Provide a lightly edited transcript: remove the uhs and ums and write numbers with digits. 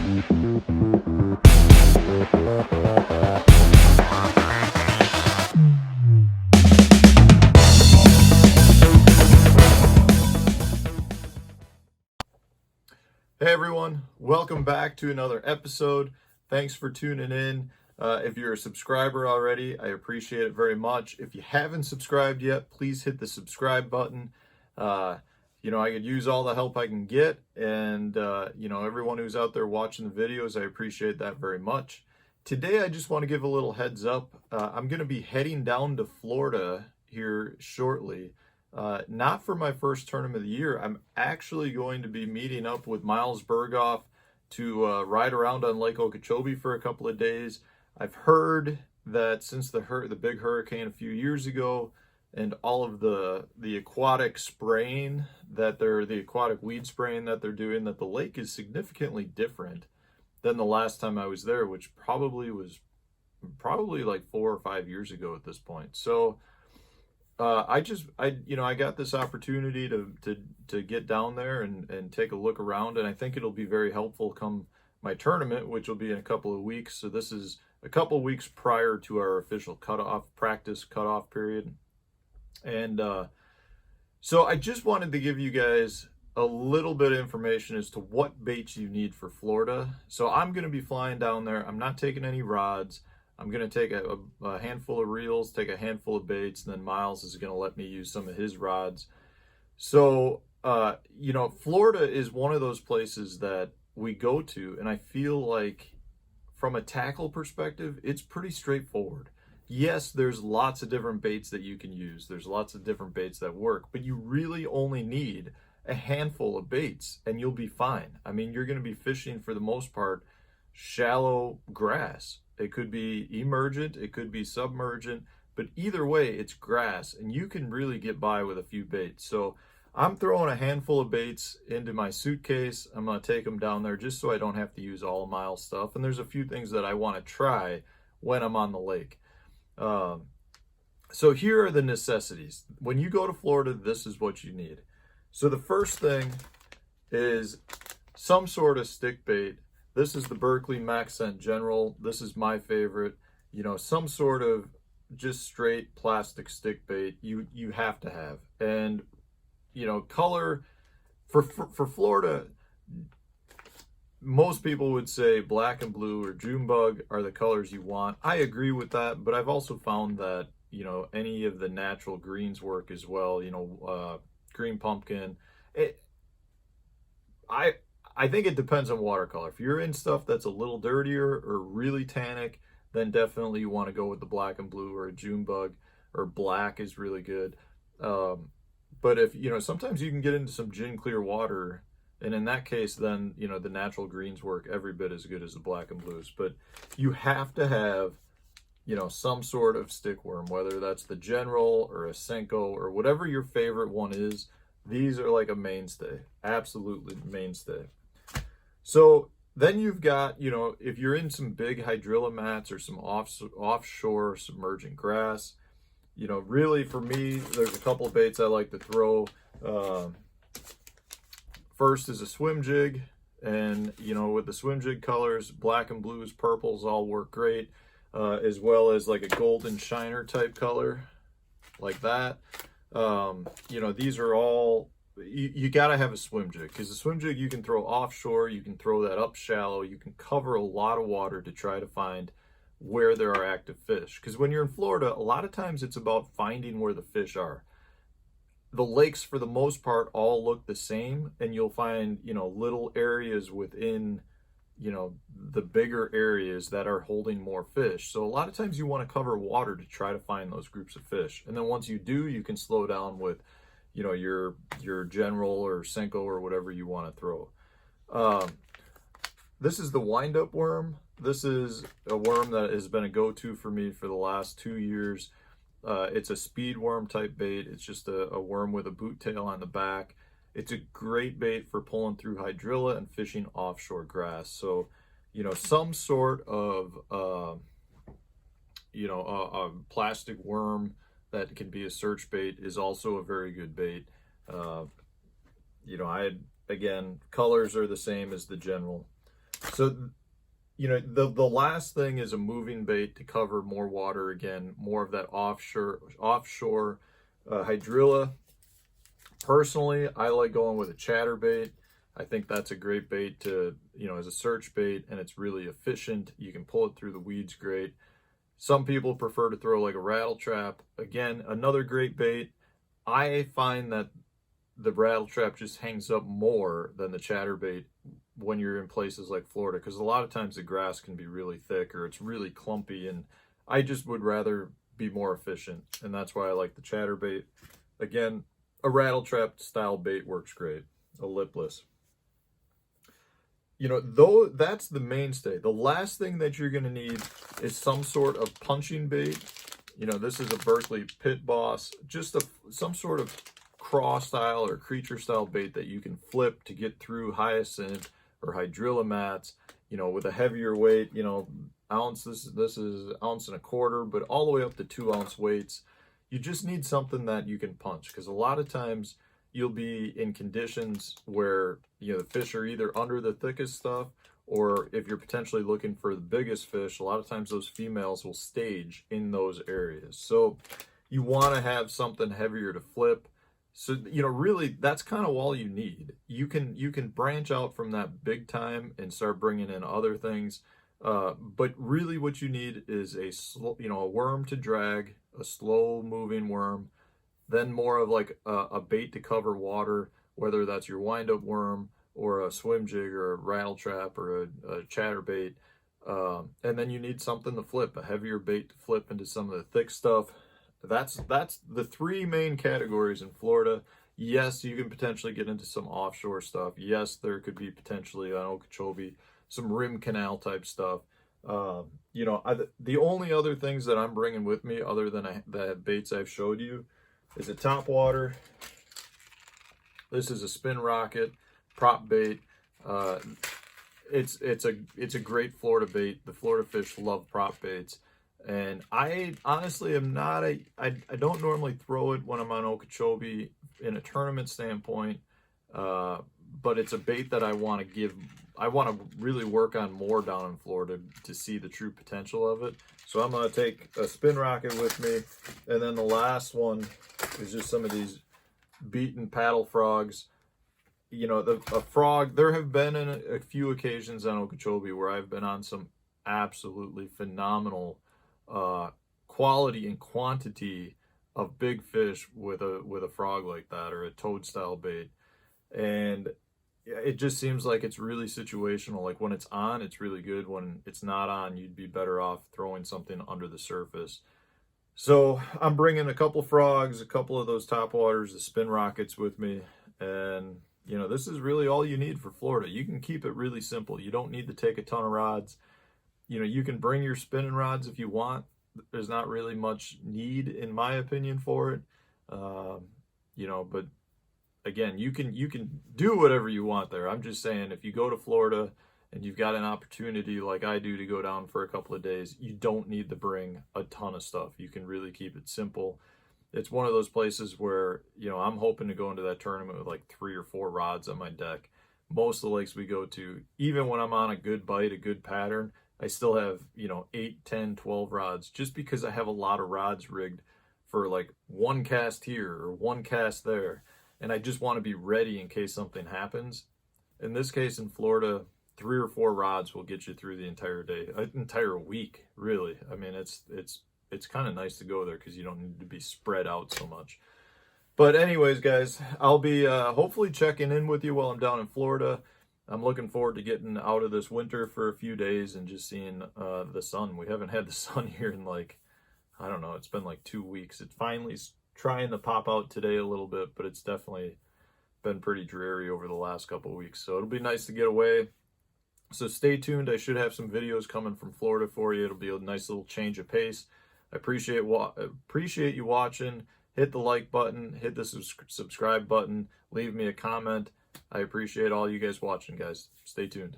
Hey everyone, welcome back to another episode. Thanks for tuning in. If you're a subscriber already, I appreciate it very much. If you haven't subscribed yet, please hit the subscribe button. I could use all the help I can get, and everyone who's out there watching the videos, I appreciate that very much. Today, I just want to give a little heads up. I'm going to be heading down to Florida here shortly. Not for my first tournament of the year. I'm actually going to be meeting up with Miles Burghoff to ride around on Lake Okeechobee for a couple of days. I've heard that since the big hurricane a few years ago and all of the aquatic spraying the aquatic weed spraying that they're doing, that the lake is significantly different than the last time I was there, which probably was like 4 or 5 years ago at this point. So I got this opportunity to get down there and take a look around, and I think it'll be very helpful come my tournament, which will be in a couple of weeks. So this is a couple of weeks prior to our official practice cutoff period. And so I just wanted to give you guys a little bit of information as to what baits you need for Florida. So I'm going to be flying down there. I'm not taking any rods. I'm going to take a handful of reels, take a handful of baits, and then Miles is going to let me use some of his rods. So, Florida is one of those places that we go to, and I feel like from a tackle perspective, it's pretty straightforward. Yes, there's lots of different baits that you can use. There's lots of different baits that work, but you really only need a handful of baits and you'll be fine. I mean, you're going to be fishing for the most part shallow grass. It could be emergent, it could be submergent, but either way, it's grass, and you can really get by with a few baits. So I'm throwing a handful of baits into my suitcase. I'm going to take them down there just so I don't have to use all of Miles' stuff. And there's a few things that I want to try when I'm on the lake. So here are the necessities. When you go to Florida, this is what you need. So the first thing is some sort of stick bait. This is the Berkley Max Scent General. This is my favorite. Some sort of just straight plastic stick bait you have to have. And color for Florida, most people would say black and blue or June bug are the colors you want. I agree with that, but I've also found that any of the natural greens work as well. Green pumpkin. I think it depends on watercolor. If you're in stuff that's a little dirtier or really tannic, then definitely you want to go with the black and blue or a June bug, or black is really good. But if, sometimes you can get into some gin clear water, and in that case, then, the natural greens work every bit as good as the black and blues. But you have to have, some sort of stick worm, whether that's the General or a Senko or whatever your favorite one is. These are like a mainstay, absolutely mainstay. So then you've got, if you're in some big hydrilla mats or some offshore submergent grass, really for me, there's a couple of baits I like to throw. First is a swim jig, and with the swim jig colors, black and blues, purples all work great, as well as like a golden shiner type color like that. These are all, you got to have a swim jig, because the swim jig you can throw offshore, you can throw that up shallow, you can cover a lot of water to try to find where there are active fish. Because when you're in Florida, a lot of times it's about finding where the fish are. The lakes, for the most part, all look the same, and you'll find, little areas within, the bigger areas that are holding more fish. So a lot of times you want to cover water to try to find those groups of fish. And then once you do, you can slow down with, your General or Senko or whatever you want to throw. This is the wind-up worm. This is a worm that has been a go-to for me for the last 2 years. It's a speed worm type bait. It's just a worm with a boot tail on the back. It's a great bait for pulling through hydrilla and fishing offshore grass. So, some sort of, a plastic worm that can be a search bait is also a very good bait. Again, colors are the same as the General. So, the last thing is a moving bait to cover more water again, more of that offshore hydrilla. Personally, I like going with a chatterbait. I think that's a great bait to, as a search bait, and it's really efficient. You can pull it through the weeds great. Some people prefer to throw like a rattle trap. Again, another great bait. I find that the rattle trap just hangs up more than the chatterbait when you're in places like Florida, because a lot of times the grass can be really thick or it's really clumpy, and I just would rather be more efficient, and that's why I like the chatterbait. Again, a rattle trap style bait works great, a lipless. Though that's the mainstay. The last thing that you're going to need is some sort of punching bait. This is a Berkeley Pit Boss, just some sort of craw style or creature style bait that you can flip to get through hyacinth or hydrilla mats, with a heavier weight, ounce. This is 1.25 ounces, but all the way up to 2-ounce weights. You just need something that you can punch, because a lot of times you'll be in conditions where, the fish are either under the thickest stuff, or if you're potentially looking for the biggest fish, a lot of times those females will stage in those areas. So you want to have something heavier to flip. So, really, that's kind of all you need. You can branch out from that big time and start bringing in other things. But really what you need is a worm to drag, a slow moving worm, then more of like a bait to cover water, whether that's your wind-up worm or a swim jig or a rattle trap or a chatterbait. And then you need something to flip, a heavier bait to flip into some of the thick stuff. That's the three main categories in Florida. Yes, you can potentially get into some offshore stuff. Yes, there could be potentially on Okeechobee some rim canal type stuff. The only other things that I'm bringing with me, other than the baits I've showed you, is a top water. This is a spin rocket prop bait. It's a great Florida bait. The Florida fish love prop baits. And I honestly am not I don't normally throw it when I'm on Okeechobee in a tournament standpoint, but it's a bait that I want to really work on more down in Florida to see the true potential of it. So I'm going to take a spin rocket with me, and then the last one is just some of these beaten paddle frogs. A frog, there have been a few occasions on Okeechobee where I've been on some absolutely phenomenal quality and quantity of big fish with a frog like that, or a toad style bait. And it just seems like it's really situational. Like when it's on, it's really good. When it's not on, you'd be better off throwing something under the surface. So I'm bringing a couple frogs, a couple of those top waters, the spin rockets with me. And this is really all you need for Florida. You can keep it really simple. You don't need to take a ton of rods. You can bring your spinning rods if you want. There's not really much need, in my opinion, for it. But again, you can do whatever you want there. I'm just saying, if you go to Florida and you've got an opportunity like I do to go down for a couple of days, you don't need to bring a ton of stuff. You can really keep it simple. It's one of those places where, I'm hoping to go into that tournament with like 3 or 4 rods on my deck. Most of the lakes we go to, even when I'm on a good bite, a good pattern, I still have, 8, 10, 12 rods, just because I have a lot of rods rigged for like one cast here or one cast there. And I just want to be ready in case something happens. In this case, in Florida, 3 or 4 rods will get you through the entire day, entire week, really. I mean, it's kind of nice to go there because you don't need to be spread out so much. But anyways, guys, I'll be hopefully checking in with you while I'm down in Florida. I'm looking forward to getting out of this winter for a few days and just seeing the sun. We haven't had the sun here in I don't know, it's been like 2 weeks. It's finally trying to pop out today a little bit, but it's definitely been pretty dreary over the last couple of weeks. So it'll be nice to get away. So stay tuned. I should have some videos coming from Florida for you. It'll be a nice little change of pace. I appreciate you watching. Hit the like button, hit the subscribe button, leave me a comment. I appreciate all you guys watching, guys. Stay tuned.